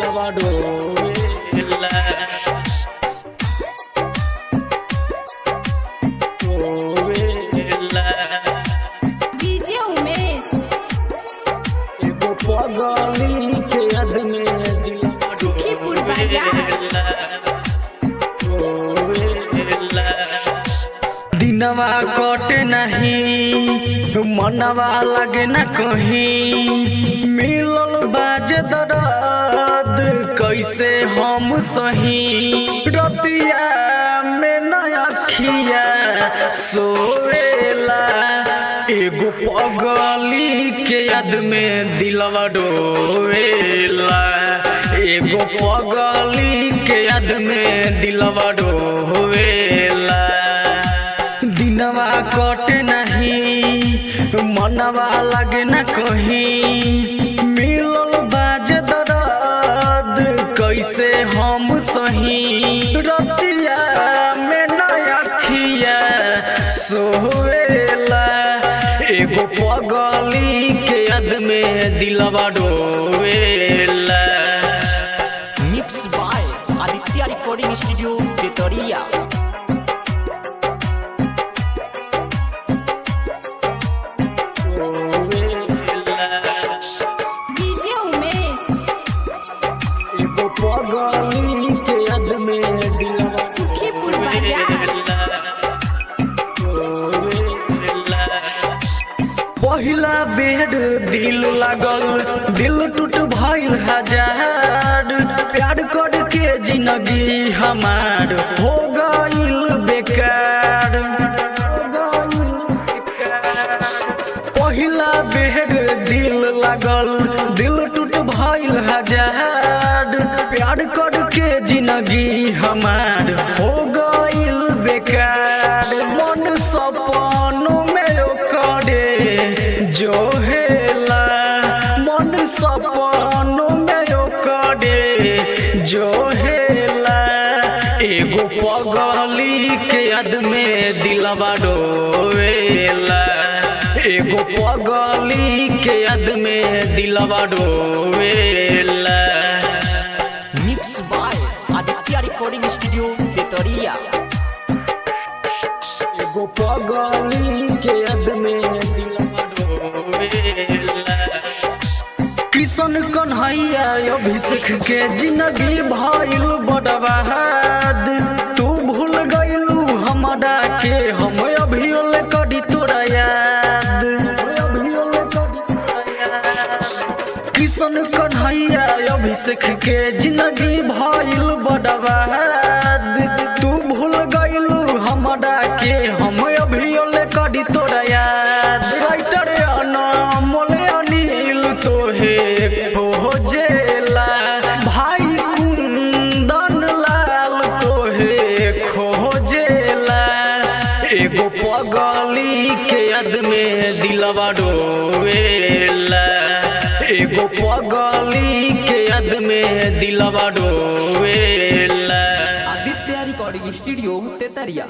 दिलवा डोवेला डीजे उमेश एगो पगली के याद में दिलवा सुखीपुर बाजार दिनवा कटे नहीं मनवा लगे न कहीं मिलल बाजे दर्द कैसे हम सही रतिया में न अखिया सोवेला एगो पगली के याद में दिलवा डोवेला एगो पगली के याद में दिलवा डोवेला दिनवा कटे नहीं मनवा लगे न कहीं मिलल बाजे दर्द कैसे हम सही रतिया में न अखिया सोवेला एगो पगली के याद में दिलवा डोवेला। Mix by Aditya recording studio Bettiah. DJ Umesh एगो पगली के याद में दिलवा सुखीपुर बाजार पहिला बेड दिल लागल दिल टूट भइल हजार प्यार करके जिंदगी हमार हो गइल बेकार पहिला बेड दिल लागल दिल टूट भइल हजार प्यार करके जिंदगी हमार हो गइल बेकार मन सपनों में करे जो हेला मन सपनों में करे जो हेला एगो पगली के याद में दिलवा डोवेला एगो पगली के याद में दिलवा डोवेला। Mix by Aditya recording studio Bettiah. एगो पगली के याद में दिलवा डोवेला। किशन कन्हैया अभिषेक के जिंदगी भइल बर्बाद तू भूल गइलू हमरा के हम अभियो ले करी तोरा याद किशन कन्हैया अभिषेक के जिंदगी भइल बर्बाद तू भूल गइलू हमरा के हम अभियो ले करी तोरा याद राइटर अनमोल अनिल तोहे खोजेला भाई कुंदन लाल तोहे खोजेला एगो पगली के याद में दिलवा डोवेला एगो पगली के याद में दिलवा डोवेला। Aditya recording studio Tetariya.